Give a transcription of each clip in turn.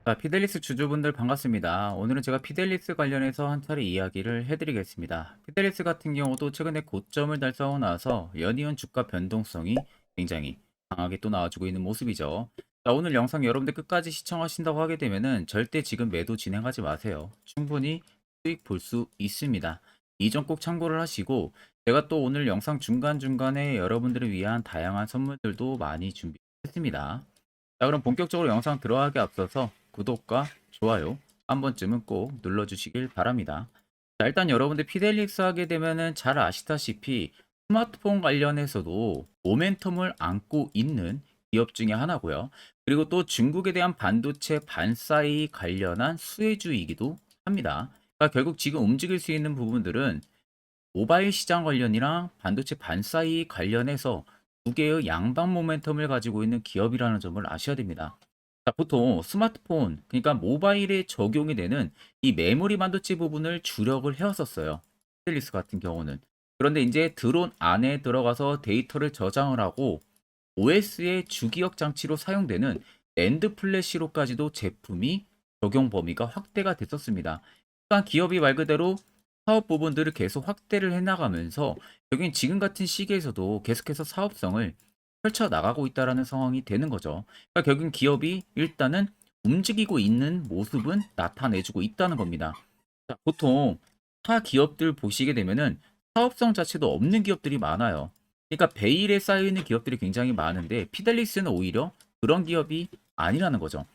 자, 피델리스 주주분들 반갑습니다. 오늘은 제가 피델리스 관련해서 한 차례 이야기를 해드리겠습니다. 피델리스 같은 경우도 최근에 고점을 달성하고 나서 연이은 주가 변동성이 굉장히 강하게 또 나와주고 있는 모습이죠. 자, 오늘 영상 여러분들 끝까지 시청하신다고 하게 되면은 절대 지금 매도 진행하지 마세요. 충분히 수익 볼 수 있습니다. 이 점 꼭 참고를 하시고, 제가 또 오늘 영상 중간중간에 여러분들을 위한 다양한 선물들도 많이 준비했습니다. 자, 그럼 본격적으로 영상 들어가기 앞서서 구독과 좋아요 한 번쯤은 꼭 눌러주시길 바랍니다. 자, 일단 여러분들 피델릭스 하게 되면은 잘 아시다시피 스마트폰 관련해서도 모멘텀을 안고 있는 기업 중에 하나고요. 그리고 또 중국에 대한 반도체 반사이 관련한 수혜주이기도 합니다. 그러니까 결국 지금 움직일 수 있는 부분들은 모바일 시장 관련이랑 반도체 반사이 관련해서 두 개의 양방 모멘텀을 가지고 있는 기업이라는 점을 아셔야 됩니다. 자, 보통 스마트폰, 그러니까 모바일에 적용이 되는 이 메모리 반도체 부분을 주력을 해왔었어요. 스텔리스 같은 경우는. 그런데 이제 드론 안에 들어가서 데이터를 저장을 하고 OS의 주기억 장치로 사용되는 낸드 플래시로까지도 제품이 적용 범위가 확대가 됐었습니다. 그러니까 기업이 말 그대로 사업 부분들을 계속 확대를 해나가면서 여긴 지금 같은 시기에서도 계속해서 사업성을 펼쳐 나가고 있다라는 상황이 되는 거죠. 그러니까 결국 기업이 일단은 움직이고 있는 모습은 나타내주고 있다는 겁니다. 자, 보통 타 기업들 보시게 되면은 사업성 자체도 없는 기업들이 많아요. 그러니까 베일에 쌓여 있는 기업들이 굉장히 많은데 피델리스는 오히려 그런 기업이 아니라는 거죠.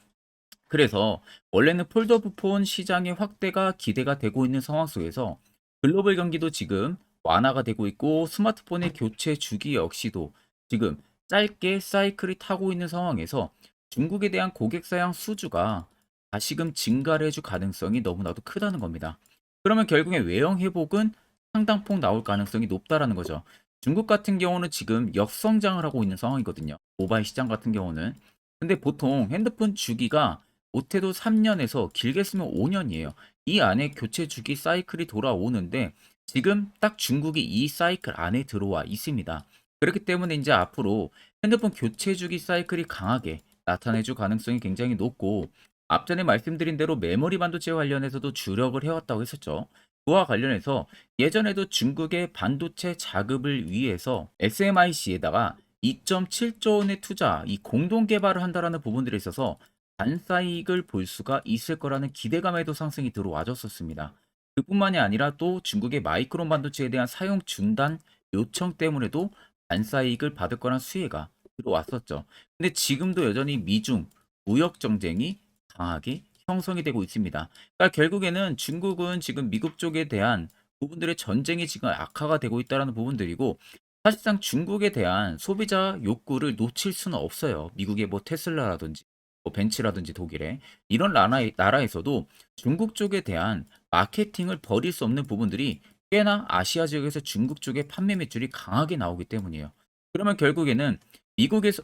그래서 원래는 폴더폰 시장의 확대가 기대가 되고 있는 상황 속에서 글로벌 경기도 지금 완화가 되고 있고 스마트폰의 교체 주기 역시도 지금 짧게 사이클이 타고 있는 상황에서 중국에 대한 고객 사양 수주가 다시금 증가를 해줄 가능성이 너무나도 크다는 겁니다. 그러면 결국에 외형 회복은 상당폭 나올 가능성이 높다라는 거죠. 중국 같은 경우는 지금 역성장을 하고 있는 상황이거든요. 모바일 시장 같은 경우는. 근데 보통 핸드폰 주기가 못해도 3년에서 길게 쓰면 5년이에요. 이 안에 교체 주기 사이클이 돌아오는데 지금 딱 중국이 이 사이클 안에 들어와 있습니다. 그렇기 때문에 이제 앞으로 핸드폰 교체 주기 사이클이 강하게 나타내줄 가능성이 굉장히 높고 앞전에 말씀드린 대로 메모리 반도체 관련해서도 주력을 해왔다고 했었죠. 그와 관련해서 예전에도 중국의 반도체 자급을 위해서 SMIC에다가 2.7조 원의 투자, 이 공동 개발을 한다라는 부분들에 있어서 반사이익을 볼 수가 있을 거라는 기대감에도 상승이 들어와줬었습니다. 그뿐만이 아니라 또 중국의 마이크론 반도체에 대한 사용 중단 요청 때문에도 반사이익을 받을 거란 수혜가 들어왔었죠. 근데 지금도 여전히 미중 무역 정쟁이 강하게 형성이 되고 있습니다. 그러니까 결국에는 중국은 지금 미국 쪽에 대한 부분들의 전쟁이 지금 악화가 되고 있다는 부분들이고 사실상 중국에 대한 소비자 욕구를 놓칠 수는 없어요. 미국의 뭐 테슬라라든지 뭐 벤츠라든지 독일의 이런 나라에서도 중국 쪽에 대한 마케팅을 버릴 수 없는 부분들이 꽤나 아시아 지역에서 중국 쪽의 판매 매출이 강하게 나오기 때문이에요. 그러면 결국에는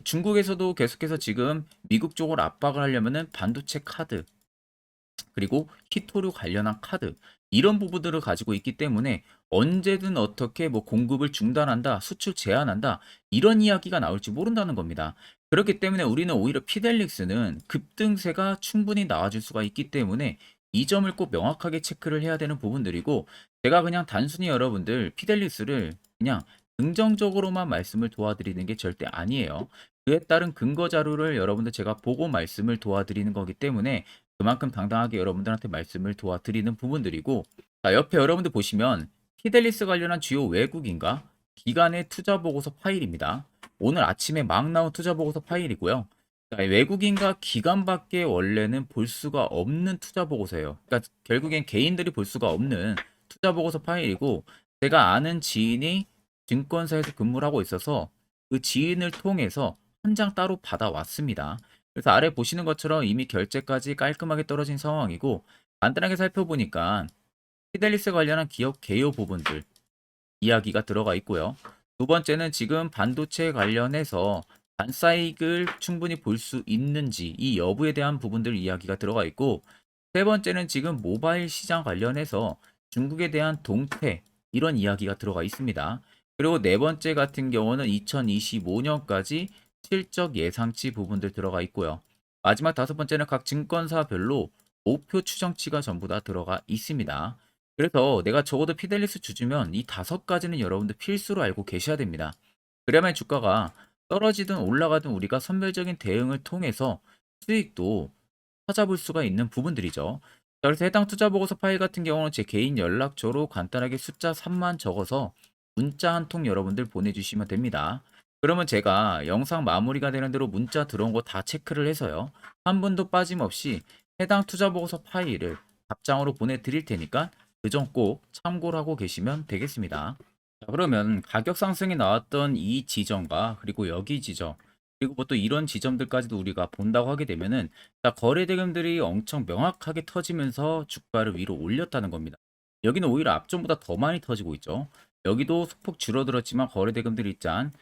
중국에서도 계속해서 지금 미국 쪽으로 압박을 하려면은 반도체 카드, 그리고 히토류 관련한 카드 이런 부분들을 가지고 있기 때문에 언제든 어떻게 뭐 공급을 중단한다, 수출 제한한다 이런 이야기가 나올지 모른다는 겁니다. 그렇기 때문에 우리는 오히려 피델릭스는 급등세가 충분히 나와줄 수가 있기 때문에 이 점을 꼭 명확하게 체크를 해야 되는 부분들이고 제가 그냥 단순히 여러분들 피델릭스를 그냥 긍정적으로만 말씀을 도와드리는 게 절대 아니에요. 그에 따른 근거 자료를 여러분들 제가 보고 말씀을 도와드리는 거기 때문에 그만큼 당당하게 여러분들한테 말씀을 도와드리는 부분들이고 자, 옆에 여러분들 보시면 피델리스 관련한 주요 외국인과 기관의 투자 보고서 파일입니다. 오늘 아침에 막 나온 투자 보고서 파일이고요. 자, 외국인과 기관밖에 원래는 볼 수가 없는 투자 보고서예요. 그러니까 결국엔 개인들이 볼 수가 없는 투자 보고서 파일이고 제가 아는 지인이 증권사에서 근무를 하고 있어서 그 지인을 통해서 한 장 따로 받아왔습니다. 그래서 아래 보시는 것처럼 이미 결제까지 깔끔하게 떨어진 상황이고 간단하게 살펴보니까 피델리스 관련한 기업 개요 부분들 이야기가 들어가 있고요. 두 번째는 지금 반도체 관련해서 반사이익을 충분히 볼 수 있는지 이 여부에 대한 부분들 이야기가 들어가 있고 세 번째는 지금 모바일 시장 관련해서 중국에 대한 동태 이런 이야기가 들어가 있습니다. 그리고 네 번째 같은 경우는 2025년까지 실적 예상치 부분들 들어가 있고요. 마지막 다섯 번째는 각 증권사별로 목표 추정치가 전부 다 들어가 있습니다. 그래서 내가 적어도 피델리스 주주면 이 다섯 가지는 여러분들 필수로 알고 계셔야 됩니다. 그래야만 주가가 떨어지든 올라가든 우리가 선별적인 대응을 통해서 수익도 찾아볼 수가 있는 부분들이죠. 자, 그래서 해당 투자 보고서 파일 같은 경우는 제 개인 연락처로 간단하게 숫자 3만 적어서 문자 한 통 여러분들 보내주시면 됩니다. 그러면 제가 영상 마무리가 되는 대로 문자 들어온 거 다 체크를 해서요. 한 분도 빠짐없이 해당 투자 보고서 파일을 답장으로 보내드릴 테니까 그 점 꼭 참고를 하고 계시면 되겠습니다. 자, 그러면 가격 상승이 나왔던 이 지점과 그리고 여기 지점 그리고 뭐 또 이런 지점들까지도 우리가 본다고 하게 되면은 자, 거래 대금들이 엄청 명확하게 터지면서 주가를 위로 올렸다는 겁니다. 여기는 오히려 앞전보다 더 많이 터지고 있죠. 여기도 소폭 줄어들었지만 거래 대금들이 짠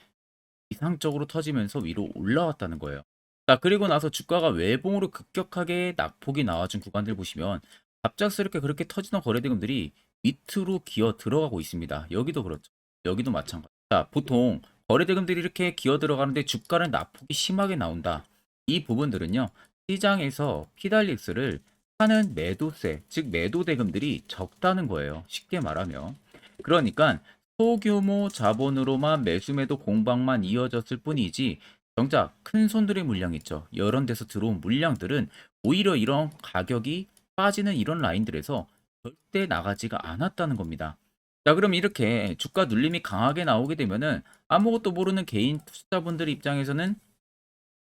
이상적으로 터지면서 위로 올라왔다는 거예요. 자, 그리고 나서 주가가 외봉으로 급격하게 낙폭이 나와준 구간들 보시면 갑작스럽게 그렇게 터지던 거래대금들이 밑으로 기어 들어가고 있습니다. 여기도 그렇죠. 여기도 마찬가지. 자, 보통 거래대금들이 이렇게 기어 들어가는데 주가는 낙폭이 심하게 나온다. 이 부분들은요, 시장에서 피달릭스를 사는 매도세, 즉 매도 대금들이 적다는 거예요. 쉽게 말하면. 그러니까 소규모 자본으로만 매수매도 공방만 이어졌을 뿐이지 정작 큰 손들의 물량 있죠. 여러 데서 들어온 물량들은 오히려 이런 가격이 빠지는 이런 라인들에서 절대 나가지가 않았다는 겁니다. 자, 그럼 이렇게 주가 눌림이 강하게 나오게 되면은 아무것도 모르는 개인 투자자분들 입장에서는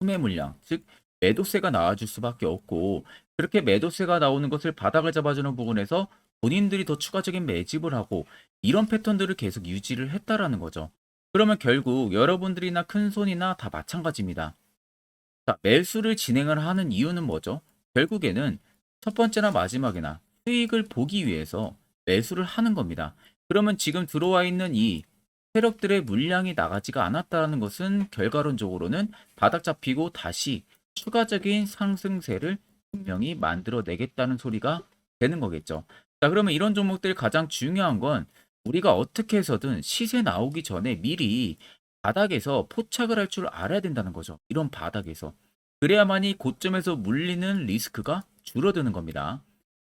수매 물량, 즉 매도세가 나와줄 수밖에 없고 그렇게 매도세가 나오는 것을 바닥을 잡아주는 부분에서 본인들이 더 추가적인 매집을 하고 이런 패턴들을 계속 유지를 했다라는 거죠. 그러면 결국 여러분들이나 큰 손이나 다 마찬가지입니다. 자, 매수를 진행을 하는 이유는 뭐죠? 결국에는 첫 번째나 마지막이나 수익을 보기 위해서 매수를 하는 겁니다. 그러면 지금 들어와 있는 이 세력들의 물량이 나가지가 않았다는 것은 결과론적으로는 바닥 잡히고 다시 추가적인 상승세를 분명히 만들어내겠다는 소리가 되는 거겠죠. 자, 그러면 이런 종목들 가장 중요한 건 우리가 어떻게 해서든 시세 나오기 전에 미리 바닥에서 포착을 할 줄 알아야 된다는 거죠. 이런 바닥에서. 그래야만이 고점에서 물리는 리스크가 줄어드는 겁니다.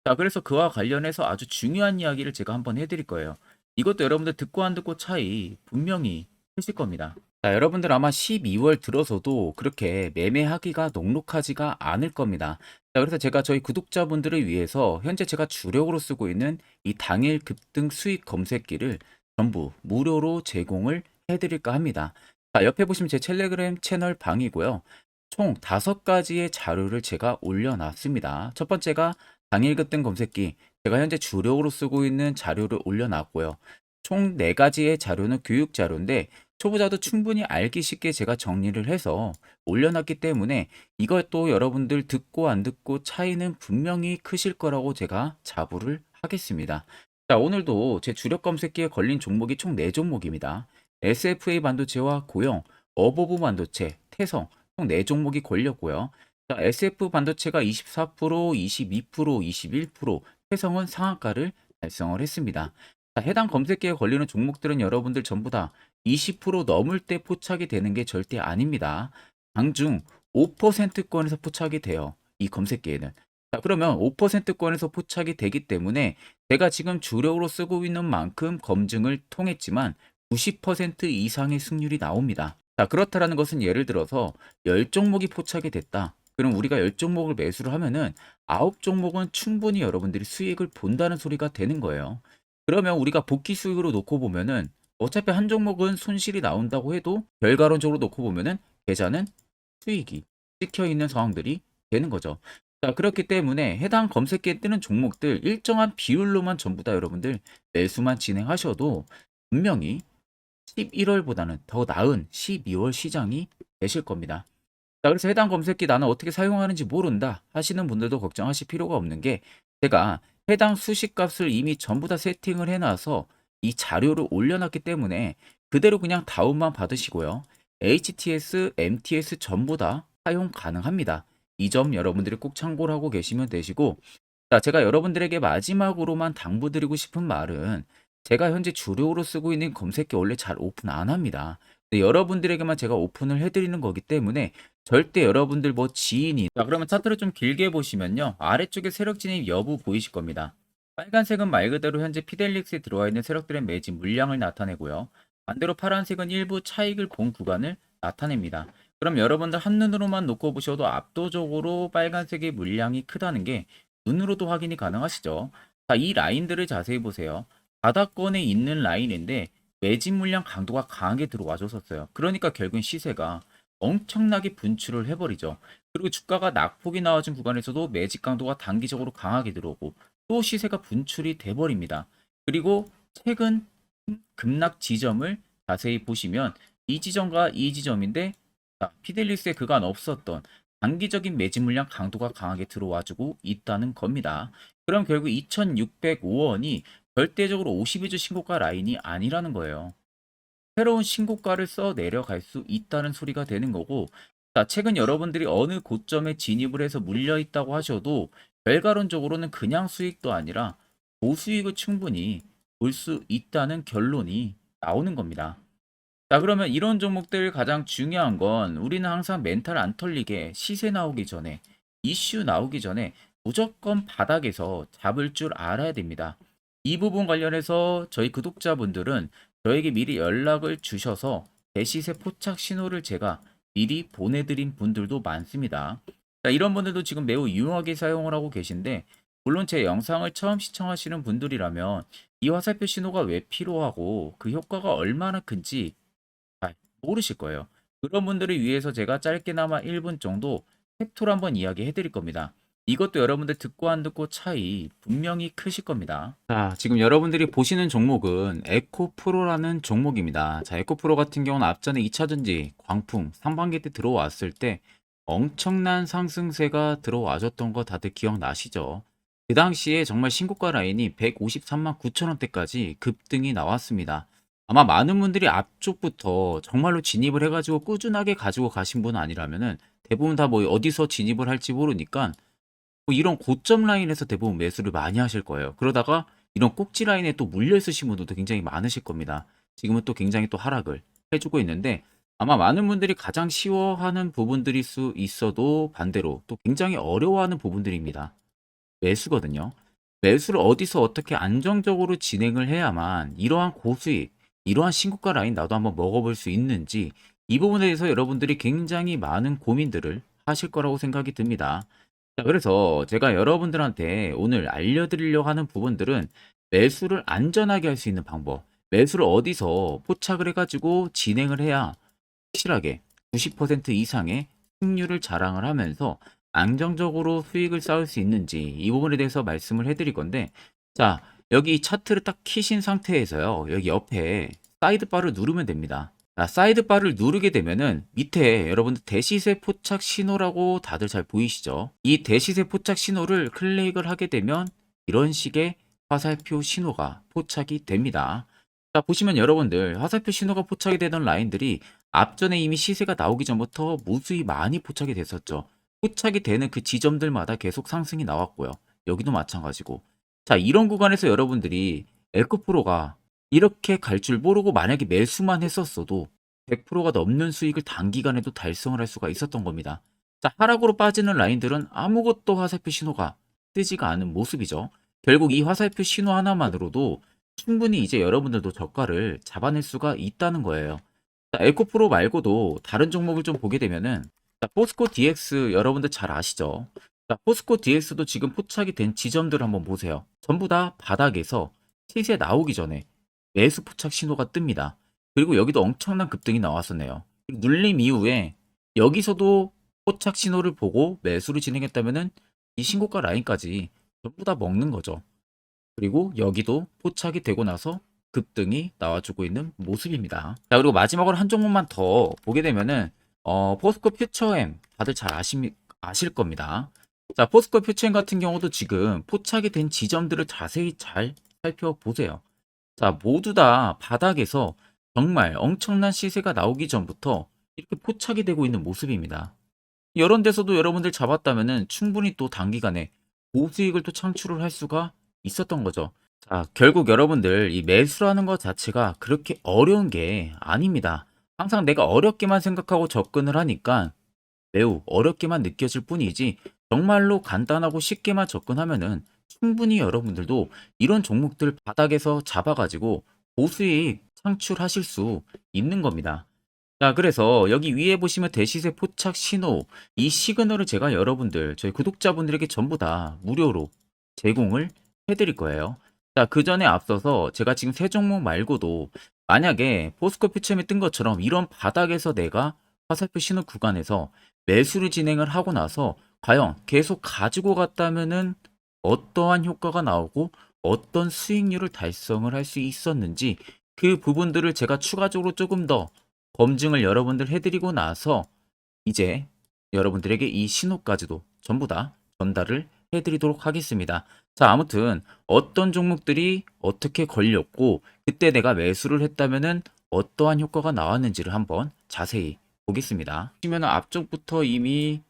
자, 그래서 그와 관련해서 아주 중요한 이야기를 제가 한번 해드릴 거예요. 이것도 여러분들 듣고 안 듣고 차이 분명히 크실 겁니다. 자, 여러분들 아마 12월 들어서도 그렇게 매매하기가 녹록하지가 않을 겁니다. 자, 그래서 제가 저희 구독자분들을 위해서 현재 제가 주력으로 쓰고 있는 이 당일 급등 수익 검색기를 전부 무료로 제공을 해드릴까 합니다. 자, 옆에 보시면 제 텔레그램 채널 방이고요. 총 5가지의 자료를 제가 올려놨습니다. 첫 번째가 당일 급등 검색기, 제가 현재 주력으로 쓰고 있는 자료를 올려놨고요. 총 4가지의 자료는 교육 자료인데 초보자도 충분히 알기 쉽게 제가 정리를 해서 올려놨기 때문에 이것도 여러분들 듣고 안 듣고 차이는 분명히 크실 거라고 제가 자부를 하겠습니다. 자, 오늘도 제 주력 검색기에 걸린 종목이 총 4종목입니다. SFA 반도체와 고영, 어버브 반도체, 태성 총 4종목이 걸렸고요. 자, SF 반도체가 24%, 22%, 21%, 태성은 상한가를 달성을 했습니다. 자, 해당 검색기에 걸리는 종목들은 여러분들 전부 다 20% 넘을 때 포착이 되는 게 절대 아닙니다. 장중 5%권에서 포착이 돼요. 이 검색기에는. 자, 그러면 5%권에서 포착이 되기 때문에 제가 지금 주력으로 쓰고 있는 만큼 검증을 통했지만 90% 이상의 승률이 나옵니다. 자, 그렇다라는 것은 예를 들어서 10종목이 포착이 됐다. 그럼 우리가 10종목을 매수를 하면은 9종목은 충분히 여러분들이 수익을 본다는 소리가 되는 거예요. 그러면 우리가 복귀 수익으로 놓고 보면은 어차피 한 종목은 손실이 나온다고 해도 결과론적으로 놓고 보면은 계좌는 수익이 찍혀 있는 상황들이 되는 거죠. 자, 그렇기 때문에 해당 검색기에 뜨는 종목들 일정한 비율로만 전부 다 여러분들 매수만 진행하셔도 분명히 11월보다는 더 나은 12월 시장이 되실 겁니다. 자, 그래서 해당 검색기 나는 어떻게 사용하는지 모른다 하시는 분들도 걱정하실 필요가 없는 게 제가 해당 수식값을 이미 전부 다 세팅을 해놔서 이 자료를 올려놨기 때문에 그대로 그냥 다운만 받으시고요. HTS, MTS 전부 다 사용 가능합니다. 이 점 여러분들이 꼭 참고를 하고 계시면 되시고 자, 제가 여러분들에게 마지막으로만 당부드리고 싶은 말은 제가 현재 주력으로 쓰고 있는 검색기 원래 잘 오픈 안 합니다. 근데 여러분들에게만 제가 오픈을 해드리는 거기 때문에 절대 여러분들 뭐 지인이 자 그러면 차트를 좀 길게 보시면요. 아래쪽에 세력 진입 여부 보이실 겁니다. 빨간색은 말 그대로 현재 피델릭스에 들어와 있는 세력들의 매집 물량을 나타내고요. 반대로 파란색은 일부 차익을 본 구간을 나타냅니다. 그럼 여러분들 한눈으로만 놓고 보셔도 압도적으로 빨간색의 물량이 크다는 게 눈으로도 확인이 가능하시죠. 자, 이 라인들을 자세히 보세요. 바닥권에 있는 라인인데 매집 물량 강도가 강하게 들어와 줬었어요. 그러니까 결국엔 시세가 엄청나게 분출을 해버리죠. 그리고 주가가 낙폭이 나와준 구간에서도 매집 강도가 단기적으로 강하게 들어오고 또 시세가 분출이 돼버립니다. 그리고 최근 급락 지점을 자세히 보시면 이 지점과 이 지점인데 피델리스에 그간 없었던 단기적인 매집 물량 강도가 강하게 들어와주고 있다는 겁니다. 그럼 결국 2605원이 절대적으로 52주 신고가 라인이 아니라는 거예요. 새로운 신고가를 써 내려갈 수 있다는 소리가 되는 거고, 자, 최근 여러분들이 어느 고점에 진입을 해서 물려 있다고 하셔도 결과론적으로는 그냥 수익도 아니라 고수익을 충분히 볼 수 있다는 결론이 나오는 겁니다. 자, 그러면 이런 종목들 가장 중요한 건 우리는 항상 멘탈 안 털리게 시세 나오기 전에, 이슈 나오기 전에 무조건 바닥에서 잡을 줄 알아야 됩니다. 이 부분 관련해서 저희 구독자분들은 저에게 미리 연락을 주셔서 대시세 포착 신호를 제가 미리 보내드린 분들도 많습니다. 자, 이런 분들도 지금 매우 유용하게 사용을 하고 계신데, 물론 제 영상을 처음 시청하시는 분들이라면 이 화살표 신호가 왜 필요하고 그 효과가 얼마나 큰지 잘 모르실 거예요. 그런 분들을 위해서 제가 짧게나마 1분 정도 팩토를 한번 이야기해 드릴 겁니다. 이것도 여러분들 듣고 안 듣고 차이 분명히 크실 겁니다. 자, 지금 여러분들이 보시는 종목은 에코프로라는 종목입니다. 자, 에코프로 같은 경우는 앞전에 2차전지, 광풍, 상반기 때 들어왔을 때 엄청난 상승세가 들어와줬던 거 다들 기억나시죠? 그 당시에 정말 신고가 라인이 153만 9천 원대까지 급등이 나왔습니다. 아마 많은 분들이 앞쪽부터 정말로 진입을 해가지고 꾸준하게 가지고 가신 분 아니라면은 대부분 다 뭐 어디서 진입을 할지 모르니까 뭐 이런 고점 라인에서 대부분 매수를 많이 하실 거예요. 그러다가 이런 꼭지 라인에 또 물려 있으신 분들도 굉장히 많으실 겁니다. 지금은 또 굉장히 또 하락을 해주고 있는데 아마 많은 분들이 가장 쉬워하는 부분들일 수 있어도 반대로 또 굉장히 어려워하는 부분들입니다. 매수거든요. 매수를 어디서 어떻게 안정적으로 진행을 해야만 이러한 고수익, 이러한 신고가 라인 나도 한번 먹어볼 수 있는지 이 부분에 대해서 여러분들이 굉장히 많은 고민들을 하실 거라고 생각이 듭니다. 자, 그래서 제가 여러분들한테 오늘 알려드리려고 하는 부분들은 매수를 안전하게 할 수 있는 방법, 매수를 어디서 포착을 해가지고 진행을 해야 확실하게 90% 이상의 승률을 자랑을 하면서 안정적으로 수익을 쌓을 수 있는지 이 부분에 대해서 말씀을 해드릴 건데, 자, 여기 차트를 딱 키신 상태에서요, 여기 옆에 사이드바를 누르면 됩니다. 자, 사이드바를 누르게 되면은 밑에 여러분들 대시세 포착 신호라고 다들 잘 보이시죠? 이 대시세 포착 신호를 클릭을 하게 되면 이런 식의 화살표 신호가 포착이 됩니다. 자, 보시면 여러분들 화살표 신호가 포착이 되던 라인들이 앞전에 이미 시세가 나오기 전부터 무수히 많이 포착이 됐었죠. 포착이 되는 그 지점들마다 계속 상승이 나왔고요. 여기도 마찬가지고. 자, 이런 구간에서 여러분들이 에코프로가 이렇게 갈 줄 모르고 만약에 매수만 했었어도 100%가 넘는 수익을 단기간에도 달성을 할 수가 있었던 겁니다. 자, 하락으로 빠지는 라인들은 아무것도 화살표 신호가 뜨지가 않은 모습이죠. 결국 이 화살표 신호 하나만으로도 충분히 이제 여러분들도 저가를 잡아낼 수가 있다는 거예요. 자, 에코프로 말고도 다른 종목을 좀 보게 되면은 자, 포스코 DX 여러분들 잘 아시죠? 자, 포스코 DX도 지금 포착이 된 지점들 한번 보세요. 전부 다 바닥에서 시세 나오기 전에 매수 포착 신호가 뜹니다. 그리고 여기도 엄청난 급등이 나왔었네요. 눌림 이후에 여기서도 포착 신호를 보고 매수를 진행했다면은 이 신고가 라인까지 전부 다 먹는 거죠. 그리고 여기도 포착이 되고 나서 급등이 나와주고 있는 모습입니다. 자, 그리고 마지막으로 한 종목만 더 보게 되면은 포스코 퓨처엠 다들 잘 아실 겁니다. 자, 포스코 퓨처엠 같은 경우도 지금 포착이 된 지점들을 자세히 잘 살펴보세요. 자, 모두 다 바닥에서 정말 엄청난 시세가 나오기 전부터 이렇게 포착이 되고 있는 모습입니다. 이런 데서도 여러분들 잡았다면은 충분히 또 단기간에 고수익을 또 창출을 할 수가 있었던 거죠. 자, 결국 여러분들 이 매수라는 것 자체가 그렇게 어려운 게 아닙니다. 항상 내가 어렵게만 생각하고 접근을 하니까 매우 어렵게만 느껴질 뿐이지 정말로 간단하고 쉽게만 접근하면은 충분히 여러분들도 이런 종목들 바닥에서 잡아가지고 고수익 창출하실 수 있는 겁니다. 자, 그래서 여기 위에 보시면 대시세 포착 신호, 이 시그널을 제가 여러분들, 저희 구독자분들에게 전부 다 무료로 제공을 해드릴 거예요. 자, 그 전에 앞서서 제가 지금 세 종목 말고도 만약에 포스코 퓨처엠이 뜬 것처럼 이런 바닥에서 내가 화살표 신호 구간에서 매수를 진행을 하고 나서 과연 계속 가지고 갔다면은 어떠한 효과가 나오고 어떤 수익률을 달성을 할 수 있었는지 그 부분들을 제가 추가적으로 조금 더 검증을 여러분들 해드리고 나서 이제 여러분들에게 이 신호까지도 전부 다 전달을 해드리도록 하겠습니다. 자, 아무튼 어떤 종목들이 어떻게 걸렸고 그때 내가 매수를 했다면은 어떠한 효과가 나왔는지를 한번 자세히 보겠습니다. 보시면 앞쪽부터 이미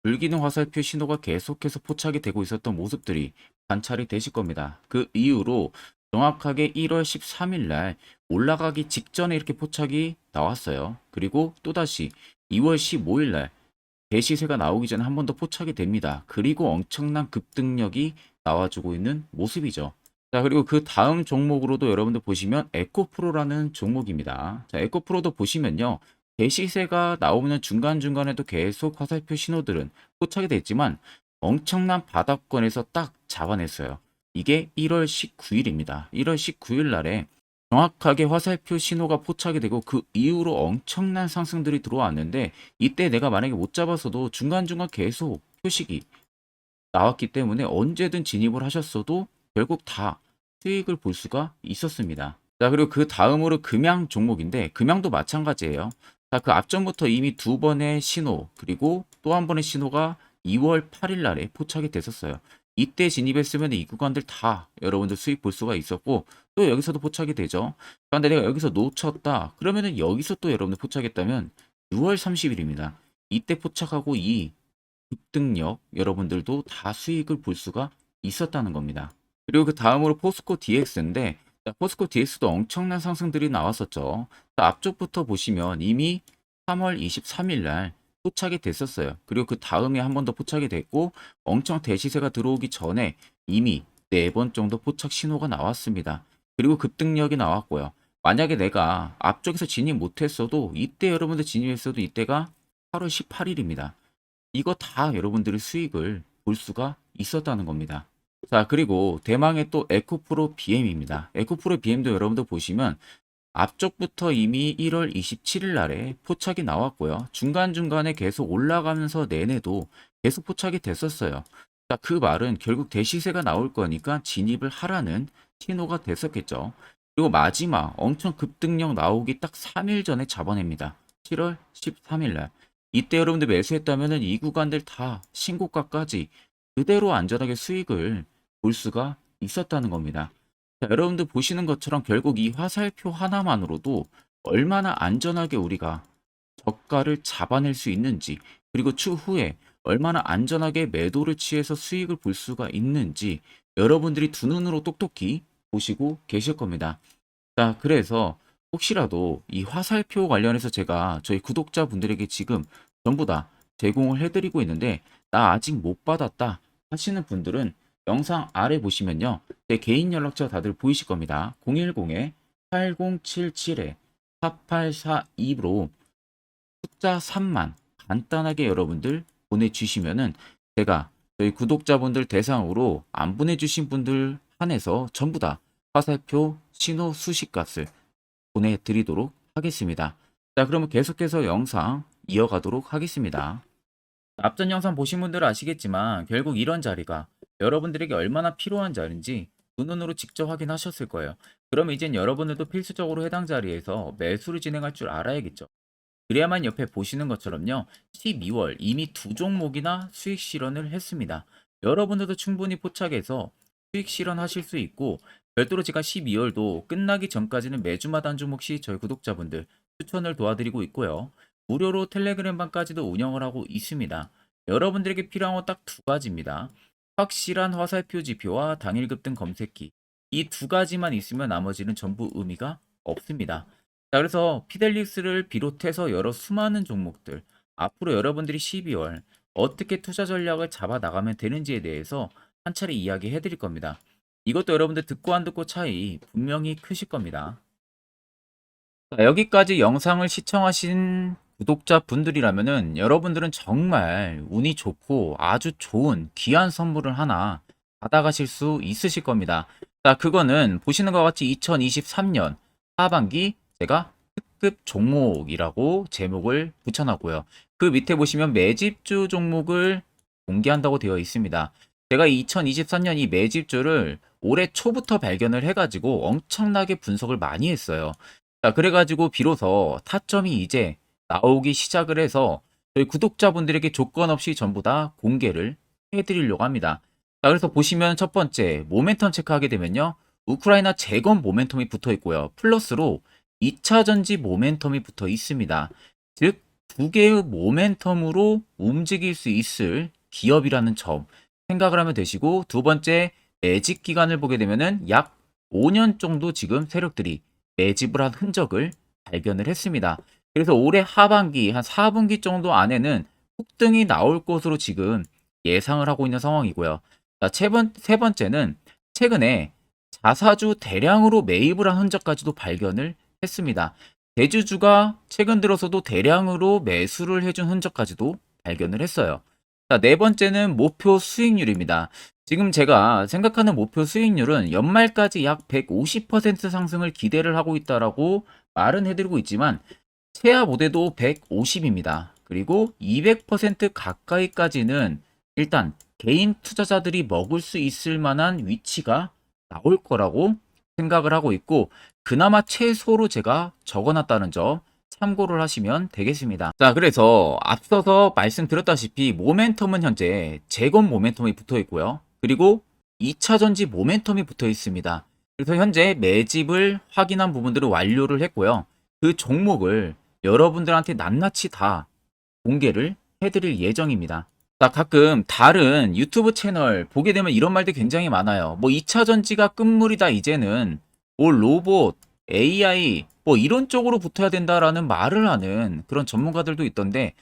불기능 화살표 신호가 계속해서 포착이 되고 있었던 모습들이 관찰이 되실 겁니다. 그 이후로 정확하게 1월 13일 날 올라가기 직전에 이렇게 포착이 나왔어요. 그리고 또다시 2월 15일 날 대시세가 나오기 전에 한 번 더 포착이 됩니다. 그리고 엄청난 급등력이 나와주고 있는 모습이죠. 자, 그리고 그 다음 종목으로도 여러분들 보시면 에코프로라는 종목입니다. 자, 에코프로도 보시면요. 대시세가 나오면 중간중간에도 계속 화살표 신호들은 포착이 됐지만 엄청난 바닥권에서 딱 잡아냈어요. 이게 1월 19일입니다. 1월 19일 날에 정확하게 화살표 신호가 포착이 되고 그 이후로 엄청난 상승들이 들어왔는데 이때 내가 만약에 못 잡았어도 중간중간 계속 표식이 나왔기 때문에 언제든 진입을 하셨어도 결국 다 수익을 볼 수가 있었습니다. 자, 그리고 그 다음으로 금양 종목인데 금양도 마찬가지예요. 자, 그 앞전부터 이미 두 번의 신호 그리고 또 한 번의 신호가 2월 8일 날에 포착이 됐었어요. 이때 진입했으면 이 구간들 다 여러분들 수익 볼 수가 있었고 또 여기서도 포착이 되죠. 그런데 내가 여기서 놓쳤다 그러면은 여기서 또 여러분들 포착했다면 6월 30일입니다. 이때 포착하고 이 급등력 여러분들도 다 수익을 볼 수가 있었다는 겁니다. 그리고 그 다음으로 포스코 DX인데 포스코 DX도 엄청난 상승들이 나왔었죠. 앞쪽부터 보시면 이미 3월 23일 날 포착이 됐었어요. 그리고 그 다음에 한 번 더 포착이 됐고 엄청 대시세가 들어오기 전에 이미 4번 정도 포착 신호가 나왔습니다. 그리고 급등력이 나왔고요. 만약에 내가 앞쪽에서 진입 못했어도 이때 여러분들 진입했어도 이때가 8월 18일입니다. 이거 다 여러분들의 수익을 볼 수가 있었다는 겁니다. 자, 그리고 대망의 또 에코프로 BM입니다. 에코프로 BM도 여러분들 보시면 앞쪽부터 이미 1월 27일 날에 포착이 나왔고요. 중간중간에 계속 올라가면서 내내도 계속 포착이 됐었어요. 자, 그 말은 결국 대시세가 나올 거니까 진입을 하라는 신호가 됐었겠죠. 그리고 마지막 엄청 급등력 나오기 딱 3일 전에 잡아냅니다. 7월 13일 날. 이때 여러분들 매수했다면 이 구간들 다 신고가까지 그대로 안전하게 수익을 볼 수가 있었다는 겁니다. 자, 여러분들 보시는 것처럼 결국 이 화살표 하나만으로도 얼마나 안전하게 우리가 저가를 잡아낼 수 있는지 그리고 추후에 얼마나 안전하게 매도를 취해서 수익을 볼 수가 있는지 여러분들이 두 눈으로 똑똑히 보시고 계실 겁니다. 자, 그래서 혹시라도 이 화살표 관련해서 제가 저희 구독자분들에게 지금 전부 다 제공을 해드리고 있는데 나 아직 못 받았다 하시는 분들은 영상 아래 보시면요. 제 개인 연락처 다들 보이실 겁니다. 010-8077-4842로 숫자 3만 간단하게 여러분들 보내주시면은 제가 저희 구독자분들 대상으로 안 보내주신 분들 한해서 전부 다 화살표 신호 수식값을 보내드리도록 하겠습니다. 자, 그러면 계속해서 영상 이어가도록 하겠습니다. 앞전 영상 보신 분들은 아시겠지만 결국 이런 자리가 여러분들에게 얼마나 필요한 자리인지 두 눈으로 직접 확인하셨을 거예요. 그러면 이젠 여러분들도 필수적으로 해당 자리에서 매수를 진행할 줄 알아야겠죠. 그래야만 옆에 보시는 것처럼요. 12월 이미 두 종목이나 수익 실현을 했습니다. 여러분들도 충분히 포착해서 수익 실현하실 수 있고 별도로 제가 12월도 끝나기 전까지는 매주마다 한 종목씩 저희 구독자분들 추천을 도와드리고 있고요. 무료로 텔레그램방까지도 운영을 하고 있습니다. 여러분들에게 필요한 건 딱 두 가지입니다. 확실한 화살표 지표와 당일 급등 검색기. 이 두 가지만 있으면 나머지는 전부 의미가 없습니다. 자, 그래서 피델릭스를 비롯해서 여러 수많은 종목들, 앞으로 여러분들이 12월 어떻게 투자 전략을 잡아 나가면 되는지에 대해서 한 차례 이야기해 드릴 겁니다. 이것도 여러분들 듣고 안 듣고 차이 분명히 크실 겁니다. 자, 여기까지 영상을 시청하신 구독자분들이라면은 여러분들은 정말 운이 좋고 아주 좋은 귀한 선물을 하나 받아가실 수 있으실 겁니다. 자, 그거는 보시는 것 같이 2023년 하반기 제가 특급 종목이라고 제목을 붙여놨고요. 그 밑에 보시면 매집주 종목을 공개한다고 되어 있습니다. 제가 2023년 이 매집주를 올해 초부터 발견을 해가지고 엄청나게 분석을 많이 했어요. 자, 그래가지고 비로소 타점이 이제 나오기 시작을 해서 저희 구독자분들에게 조건 없이 전부 다 공개를 해드리려고 합니다. 자, 그래서 보시면 첫 번째 모멘텀 체크하게 되면요. 우크라이나 재건 모멘텀이 붙어 있고요. 플러스로 2차 전지 모멘텀이 붙어 있습니다. 즉, 두 개의 모멘텀으로 움직일 수 있을 기업이라는 점 생각을 하면 되시고, 두 번째 매집 기간을 보게 되면은 약 5년 정도 지금 세력들이 매집을 한 흔적을 발견을 했습니다. 그래서 올해 하반기 한 4분기 정도 안에는 폭등이 나올 것으로 지금 예상을 하고 있는 상황이고요. 자, 세 번째는 최근에 자사주 대량으로 매입을 한 흔적까지도 발견을 했습니다. 대주주가 최근 들어서도 대량으로 매수를 해준 흔적까지도 발견을 했어요. 자, 네 번째는 목표 수익률입니다. 지금 제가 생각하는 목표 수익률은 연말까지 약 150% 상승을 기대를 하고 있다라고 말은 해드리고 있지만 최하 모대도 150입니다. 그리고 200% 가까이까지는 일단 개인 투자자들이 먹을 수 있을 만한 위치가 나올 거라고 생각을 하고 있고, 그나마 최소로 제가 적어놨다는 점 참고를 하시면 되겠습니다. 자, 그래서 앞서서 말씀드렸다시피 모멘텀은 현재 재건 모멘텀이 붙어 있고요. 그리고 2차 전지 모멘텀이 붙어 있습니다. 그래서 현재 매집을 확인한 부분들을 완료를 했고요. 그 종목을 여러분들한테 낱낱이 다 공개를 해드릴 예정입니다. 자, 가끔 다른 유튜브 채널 보게 되면 이런 말들 굉장히 많아요. 뭐 2차 전지가 끝물이다 이제는, 뭐 로봇, AI 뭐 이런 쪽으로 붙어야 된다라는 말을 하는 그런 전문가들도 있던데,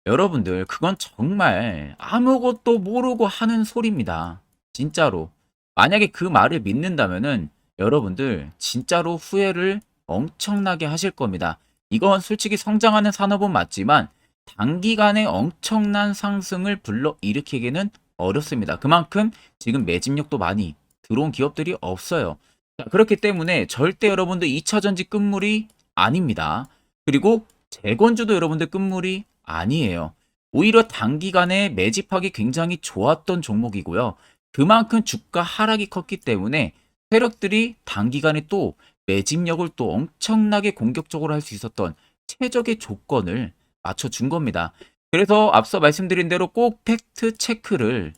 여러분들 그건 정말 아무것도 모르고 하는 소리입니다. 진짜로. 만약에 그 말을 믿는다면은 여러분들 진짜로 후회를 엄청나게 하실 겁니다. 이건 솔직히 성장하는 산업은 맞지만 단기간에 엄청난 상승을 불러일으키기는 어렵습니다. 그만큼 지금 매집력도 많이 들어온 기업들이 없어요. 자, 그렇기 때문에 절대 여러분들 2차 전지 끝물이 아닙니다. 그리고 재건주도 여러분들 끝물이 아니에요. 오히려 단기간에 매집하기 굉장히 좋았던 종목이고요. 그만큼 주가 하락이 컸기 때문에 세력들이 단기간에 또 매집력을 또 엄청나게 공격적으로 할 수 있었던 최적의 조건을 맞춰준 겁니다. 그래서 앞서 말씀드린 대로 꼭 팩트 체크를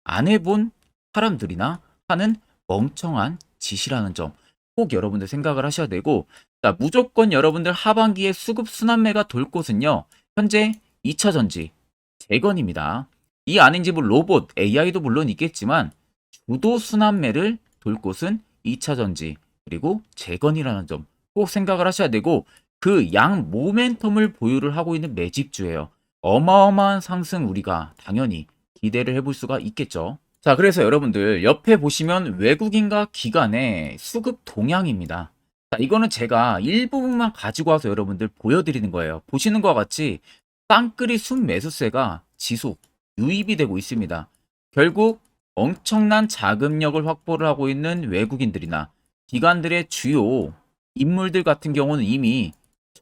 안 해본 사람들이나 하는 멍청한 짓이라는 점 꼭 여러분들 생각을 하셔야 되고, 자, 무조건 여러분들 하반기에 수급 순환매가 돌 곳은요, 현재 2차 전지, 재건입니다. 이 아닌지 뭐 로봇, AI도 물론 있겠지만 주도 순환매를 돌 곳은 2차 전지, 그리고 재건이라는 점 꼭 생각을 하셔야 되고, 그 양 모멘텀을 보유를 하고 있는 매집주예요. 어마어마한 상승 우리가 당연히 기대를 해볼 수가 있겠죠. 자, 그래서 여러분들 옆에 보시면 외국인과 기관의 수급 동향입니다. 자, 이거는 제가 일부분만 가지고 와서 여러분들 보여드리는 거예요. 보시는 것과 같이 쌍끌이 순매수세가 지속 유입이 되고 있습니다. 결국 엄청난 자금력을 확보를 하고 있는 외국인들이나 기관들의 주요 인물들 같은 경우는 이미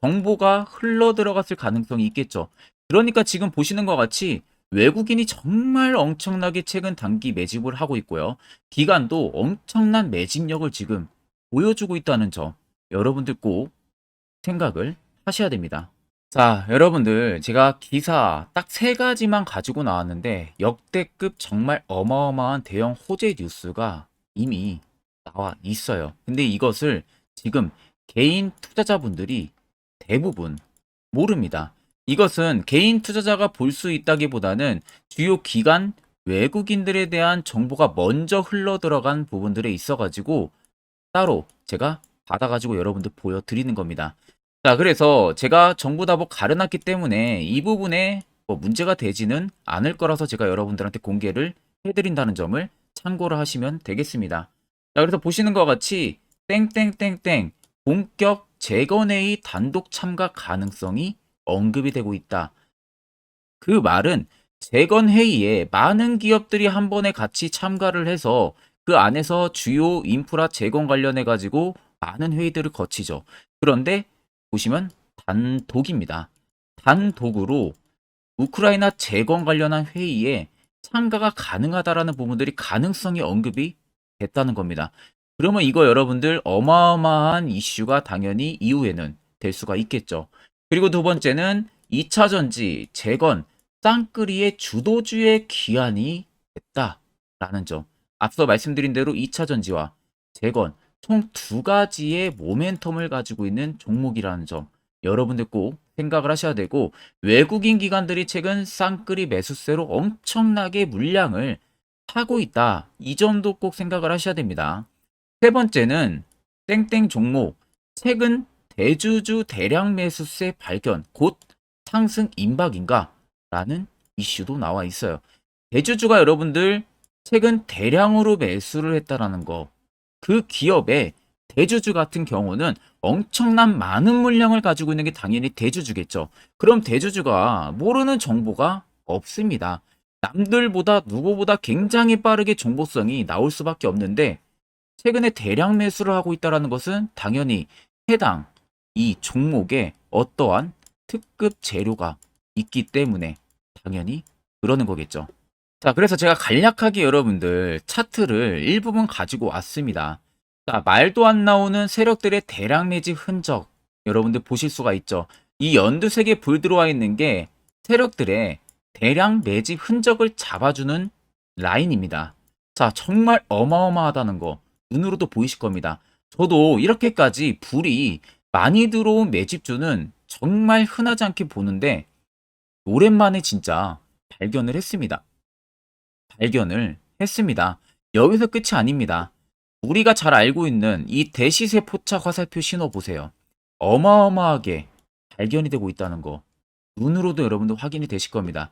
정보가 흘러 들어갔을 가능성이 있겠죠. 그러니까 지금 보시는 것 같이 외국인이 정말 엄청나게 최근 단기 매집을 하고 있고요. 기관도 엄청난 매집력을 지금 보여주고 있다는 점 여러분들 꼭 생각을 하셔야 됩니다. 자, 여러분들 제가 기사 딱 세 가지만 가지고 나왔는데 역대급 정말 어마어마한 대형 호재 뉴스가 이미 나와 있어요. 근데 이것을 지금 개인 투자자분들이 대부분 모릅니다. 이것은 개인 투자자가 볼 수 있다기보다는 주요 기관 외국인들에 대한 정보가 먼저 흘러 들어간 부분들에 있어가지고 따로 제가 받아가지고 여러분들 보여드리는 겁니다. 자, 그래서 제가 전부 다 뭐 가려놨기 때문에 이 부분에 뭐 문제가 되지는 않을 거라서 제가 여러분들한테 공개를 해드린다는 점을 참고를 하시면 되겠습니다. 자, 그래서 보시는 것과 같이 땡땡땡땡 본격 재건회의 단독 참가 가능성이 언급이 되고 있다. 그 말은 재건 회의에 많은 기업들이 한 번에 같이 참가를 해서 그 안에서 주요 인프라 재건 관련해 가지고 많은 회의들을 거치죠. 그런데 보시면 단독입니다. 단독으로 우크라이나 재건 관련한 회의에 참가가 가능하다라는 부분들이 가능성이 언급이 됐다는 겁니다. 그러면 이거 여러분들 어마어마한 이슈가 당연히 이후에는 될 수가 있겠죠. 그리고 두 번째는 2차 전지, 재건, 쌍끌이의 주도주의 기한이 됐다라는 점. 앞서 말씀드린 대로 2차 전지와 재건 총 두 가지의 모멘텀을 가지고 있는 종목이라는 점. 여러분들 꼭 생각을 하셔야 되고, 외국인 기관들이 최근 쌍끌이 매수세로 엄청나게 물량을 사고 있다. 이 점도 꼭 생각을 하셔야 됩니다. 세 번째는 땡땡 종목 최근 대주주 대량 매수세 발견 곧 상승 임박인가? 라는 이슈도 나와 있어요. 대주주가 여러분들 최근 대량으로 매수를 했다라는 거. 그 기업의 대주주 같은 경우는 엄청난 많은 물량을 가지고 있는 게 당연히 대주주겠죠. 그럼 대주주가 모르는 정보가 없습니다. 남들보다 누구보다 굉장히 빠르게 정보성이 나올 수밖에 없는데, 최근에 대량 매수를 하고 있다는 것은 당연히 해당 이 종목에 어떠한 특급 재료가 있기 때문에 당연히 그러는 거겠죠. 자, 그래서 제가 간략하게 여러분들 차트를 일부분 가지고 왔습니다. 자, 말도 안 나오는 세력들의 대량 매집 흔적 여러분들 보실 수가 있죠. 이 연두색에 불 들어와 있는 게 세력들의 대량 매집 흔적을 잡아주는 라인입니다. 자, 정말 어마어마하다는 거 눈으로도 보이실 겁니다. 저도 이렇게까지 불이 많이 들어온 매집주는 정말 흔하지 않게 보는데 오랜만에 진짜 발견을 했습니다. 여기서 끝이 아닙니다. 우리가 잘 알고 있는 이 대시세 포착 화살표 신호 보세요. 어마어마하게 발견이 되고 있다는 거 눈으로도 여러분들 확인이 되실 겁니다.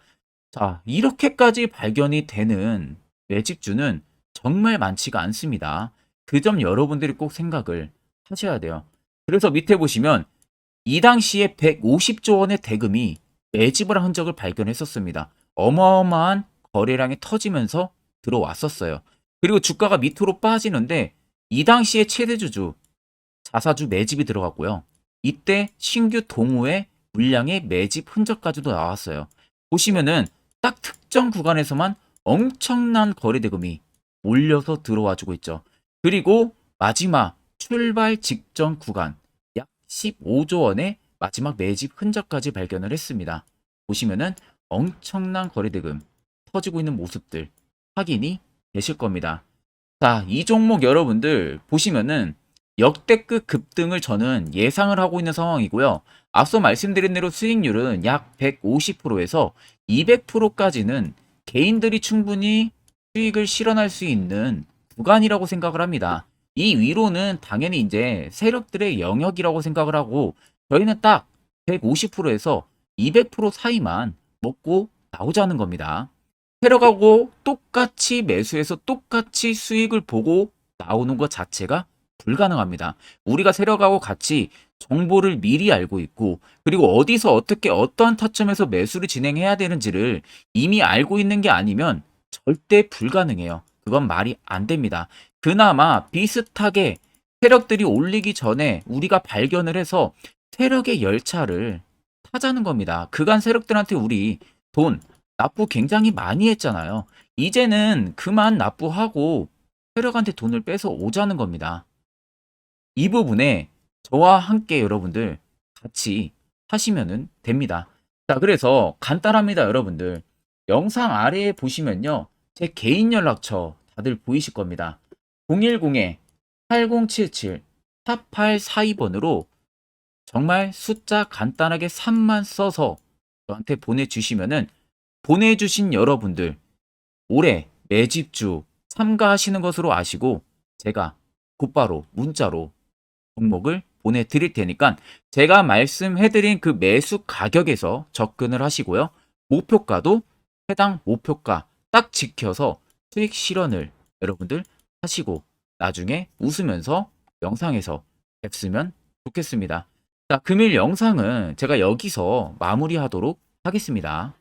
자, 이렇게까지 발견이 되는 매집주는 정말 많지가 않습니다. 그 점 여러분들이 꼭 생각을 하셔야 돼요. 그래서 밑에 보시면 이 당시에 150조 원의 대금이 매집을 한 흔적을 발견했었습니다. 어마어마한 거래량이 터지면서 들어왔었어요. 그리고 주가가 밑으로 빠지는데 이 당시에 최대주주 자사주 매집이 들어갔고요. 이때 신규 동호회 물량의 매집 흔적까지도 나왔어요. 보시면은 딱 특정 구간에서만 엄청난 거래 대금이 몰려서 들어와 주고 있죠. 그리고 마지막 출발 직전 구간 약 15조 원의 마지막 매집 흔적까지 발견을 했습니다. 보시면은 엄청난 거래 대금 터지고 있는 모습들 확인이 되실 겁니다. 자, 이 종목 여러분들 보시면은 역대급 급등을 저는 예상을 하고 있는 상황이고요. 앞서 말씀드린 대로 수익률은 약 150%에서 200%까지는 개인들이 충분히 수익을 실현할 수 있는 구간이라고 생각을 합니다. 이 위로는 당연히 이제 세력들의 영역이라고 생각을 하고 저희는 딱 150%에서 200% 사이만 먹고 나오자는 겁니다. 세력하고 똑같이 매수해서 똑같이 수익을 보고 나오는 것 자체가 불가능합니다. 우리가 세력하고 같이 정보를 미리 알고 있고, 그리고 어디서 어떻게 어떠한 타점에서 매수를 진행해야 되는지를 이미 알고 있는 게 아니면 절대 불가능해요. 그건 말이 안 됩니다. 그나마 비슷하게 세력들이 올리기 전에 우리가 발견을 해서 세력의 열차를 타자는 겁니다. 그간 세력들한테 우리 돈 납부 굉장히 많이 했잖아요. 이제는 그만 납부하고 세력한테 돈을 뺏어 오자는 겁니다. 이 부분에 저와 함께 여러분들 같이 하시면 됩니다. 자, 그래서 간단합니다, 여러분들. 영상 아래에 보시면요. 제 개인 연락처 다들 보이실 겁니다. 010-8077-4842번으로 정말 숫자 간단하게 3만 써서 저한테 보내주시면은 보내주신 여러분들 올해 매집주 참가하시는 것으로 아시고 제가 곧바로 문자로 종목을 보내드릴 테니까 제가 말씀해드린 그 매수 가격에서 접근을 하시고요. 목표가도 해당 목표가 딱 지켜서 수익 실현을 여러분들 하시고 나중에 웃으면서 영상에서 뵙으면 좋겠습니다. 자, 금일 영상은 제가 여기서 마무리하도록 하겠습니다.